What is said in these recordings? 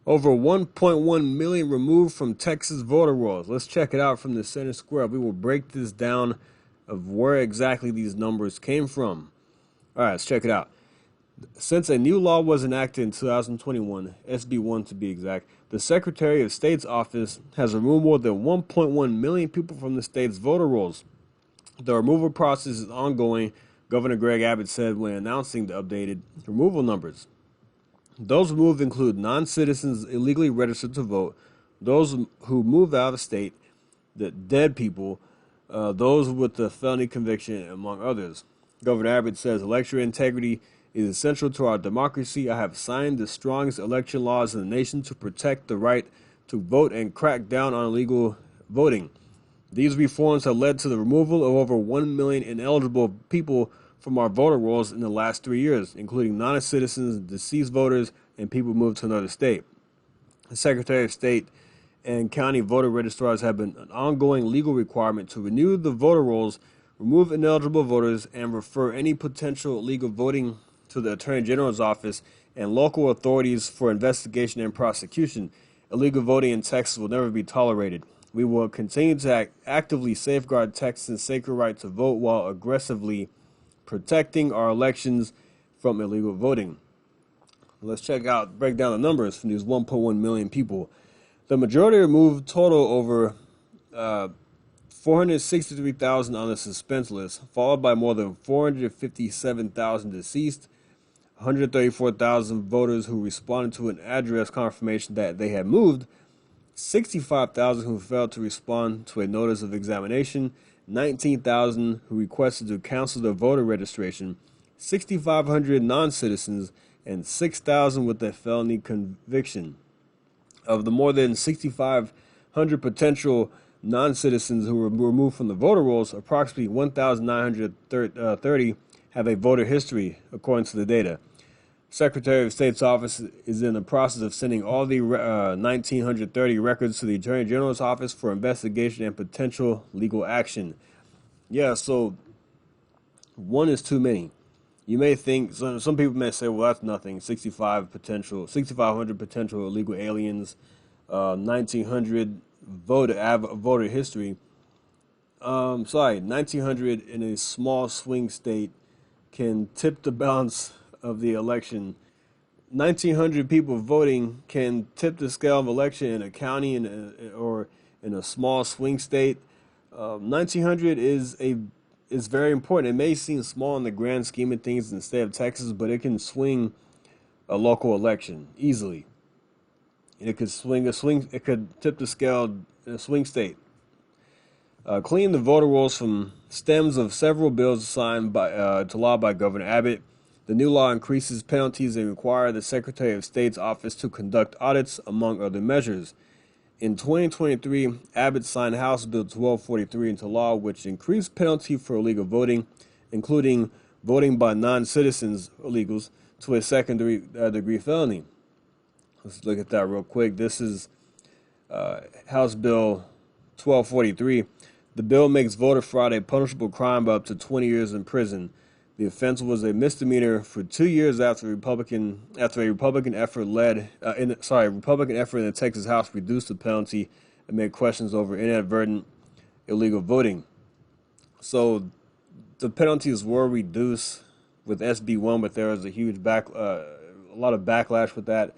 Over 1.1 million removed from Texas voter rolls. Let's check it out from the center square. We will break this down of where exactly these numbers came from. All right, let's check it out. Since a new law was enacted in 2021, SB 1 to be exact, the Secretary of State's office has removed more than 1.1 million people from the state's voter rolls. The removal process is ongoing, Governor Greg Abbott said when announcing the updated removal numbers. Those removed include non-citizens illegally registered to vote, those who moved out of the state, the dead people, those with a felony conviction, among others. Governor Abbott says election integrity is essential to our democracy. I have signed the strongest election laws in the nation to protect the right to vote and crack down on illegal voting. These reforms have led to the removal of over 1 million ineligible people from our voter rolls in the last 3 years, including non-citizens, deceased voters, and people moved to another state. The Secretary of State and county voter registrars have been an ongoing legal requirement to renew the voter rolls, remove ineligible voters, and refer any potential illegal voting to the Attorney General's office and local authorities for investigation and prosecution. Illegal voting in Texas will never be tolerated. We will continue to actively safeguard Texans' sacred right to vote while aggressively protecting our elections from illegal voting. Let's break down the numbers from these 1.1 million people. The majority removed total over 463,000 on the suspense list, followed by more than 457,000 deceased, 134,000 voters who responded to an address confirmation that they had moved, 65,000 who failed to respond to a notice of examination, 19,000 who requested to cancel their voter registration, 6,500 non-citizens, and 6,000 with a felony conviction. Of the more than 6,500 potential non-citizens who were removed from the voter rolls, approximately 1,930 have a voter history, according to the data. Secretary of State's office is in the process of sending all the 1,930 records to the Attorney General's office for investigation and potential legal action. Yeah, so one is too many. You may think some people may say, "Well, that's nothing. 6,500 potential illegal aliens, 1,900 voter history. 1,900 in a small swing state can tip the balance of the election. 1,900 people voting can tip the scale of election in a county or in a small swing state. 1,900 is very important. It may seem small in the grand scheme of things in the state of Texas, but it can swing a local election easily. It could It could tip the scale in a swing state. Clean the voter rolls from stems of several bills signed to law by Governor Abbott. The new law increases penalties and requires the Secretary of State's office to conduct audits, among other measures. In 2023, Abbott signed House Bill 1243 into law, which increased penalty for illegal voting, including voting by non-citizens illegals, to a second-degree felony. Let's look at that real quick. This is House Bill 1243. The bill makes voter fraud a punishable crime by up to 20 years in prison. The offense was a misdemeanor for 2 years after a Republican effort in the Texas House reduced the penalty amid questions over inadvertent illegal voting. So the penalties were reduced with SB 1, but there was a lot of backlash with that.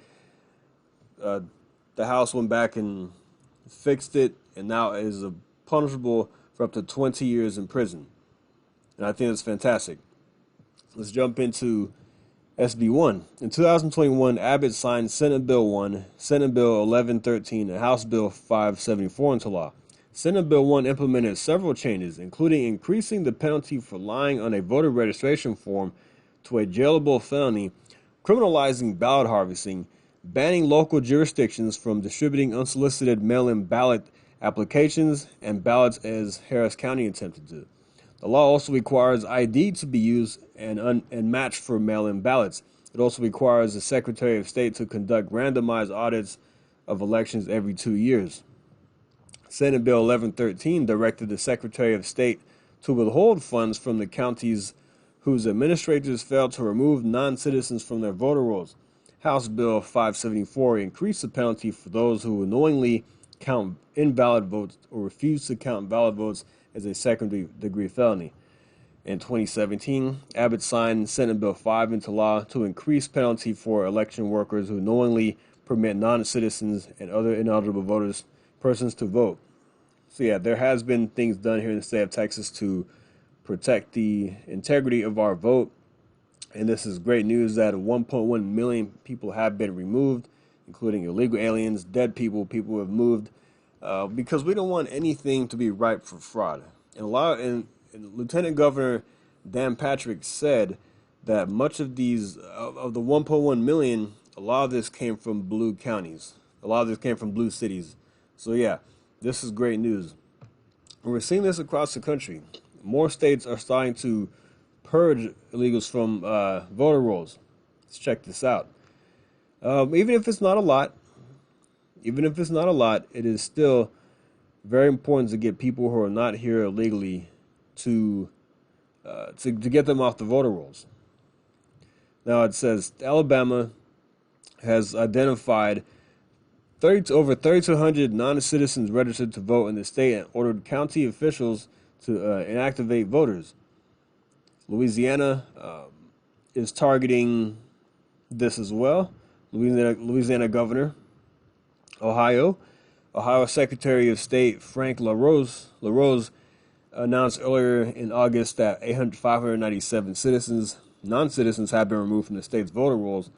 The House went back and fixed it, and now it is punishable for up to 20 years in prison. And I think that's fantastic. Let's jump into SB 1. In 2021, Abbott signed Senate Bill 1, Senate Bill 1113, and House Bill 574 into law. Senate Bill 1 implemented several changes, including increasing the penalty for lying on a voter registration form to a jailable felony, criminalizing ballot harvesting, banning local jurisdictions from distributing unsolicited mail-in ballot applications and ballots as Harris County attempted to. The law also requires ID to be used and matched for mail-in ballots. It also requires the Secretary of State to conduct randomized audits of elections every 2 years. Senate Bill 1113 directed the Secretary of State to withhold funds from the counties whose administrators failed to remove non-citizens from their voter rolls. House Bill 574 increased the penalty for those who knowingly count invalid votes or refuse to count valid votes as a second-degree felony. In 2017, Abbott signed Senate Bill 5 into law to increase penalty for election workers who knowingly permit non-citizens and other ineligible persons to vote. So yeah, there has been things done here in the state of Texas to protect the integrity of our vote. And this is great news that 1.1 million people have been removed, including illegal aliens, dead people, people who have moved, because we don't want anything to be ripe for fraud. And Lieutenant Governor Dan Patrick said that much of these, of the 1.1 million, a lot of this came from blue counties. A lot of this came from blue cities. So yeah, this is great news. And we're seeing this across the country. More states are starting to purge illegals from voter rolls. Let's check this out. Even if it's not a lot, it is still very important to get people who are not here illegally to get them off the voter rolls. Now it says Alabama has identified over 3,200 non-citizens registered to vote in the state and ordered county officials to inactivate voters. Louisiana is targeting this as well. Louisiana governor. Ohio Secretary of State Frank LaRose announced earlier in August that 597 non-citizens have been removed from the state's voter rolls.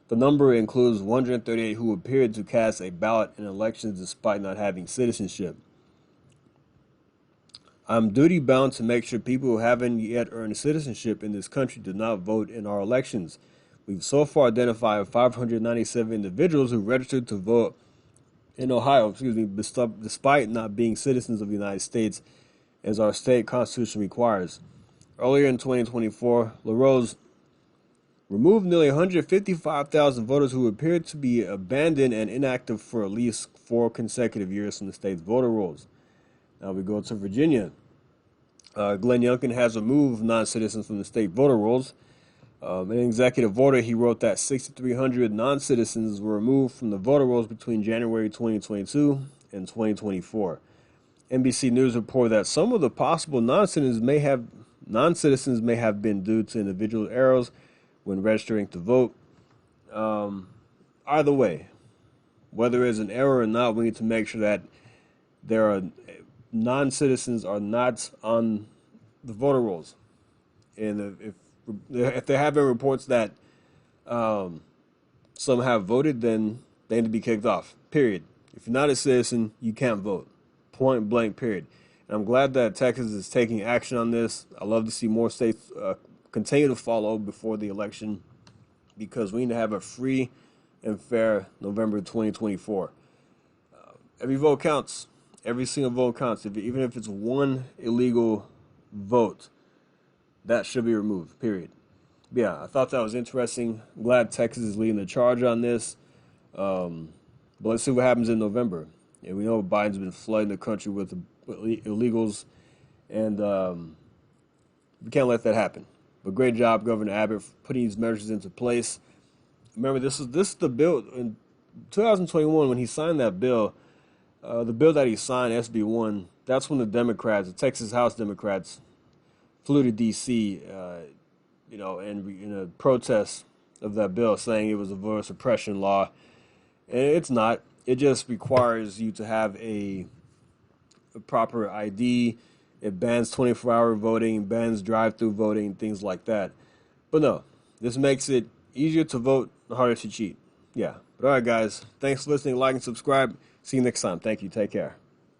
The number includes 138 who appeared to cast a ballot in elections despite not having citizenship. I'm duty bound to make sure people who haven't yet earned citizenship in this country do not vote in our elections. We've so far identified 597 individuals who registered to vote in Ohio, despite not being citizens of the United States, as our state constitution requires. Earlier in 2024, LaRose removed nearly 155,000 voters who appeared to be abandoned and inactive for at least 4 consecutive years from the state's voter rolls. Now we go to Virginia. Glenn Youngkin has removed non-citizens from the state voter rolls. In an executive order, he wrote that 6,300 non-citizens were removed from the voter rolls between January 2022 and 2024. NBC News reported that some of the possible non-citizens may have been due to individual errors when registering to vote. Either way, whether it's an error or not, we need to make sure that there are non-citizens are not on the voter rolls. And if there have been reports that some have voted, then they need to be kicked off, period. If you're not a citizen, you can't vote, point blank, period. And I'm glad that Texas is taking action on this. I love to see more states continue to follow before the election, because we need to have a free and fair November 2024. Every vote counts. Every single vote counts. Even if it's one illegal vote, that should be removed, period. But yeah, I thought that was interesting. I'm glad Texas is leading the charge on this. But let's see what happens in November. And we know Biden's been flooding the country with illegals, and we can't let that happen. But great job, Governor Abbott, for putting these measures into place. Remember, this is the bill in 2021 when he signed that bill. The bill that he signed, SB 1, that's when the Texas House Democrats, flew to D.C., and in a protest of that bill, saying it was a voter suppression law. And it's not. It just requires you to have a proper ID. It bans 24-hour voting, bans drive-through voting, things like that. But no, this makes it easier to vote, harder to cheat. Yeah. But all right, guys, thanks for listening. Like and subscribe. See you next time. Thank you. Take care.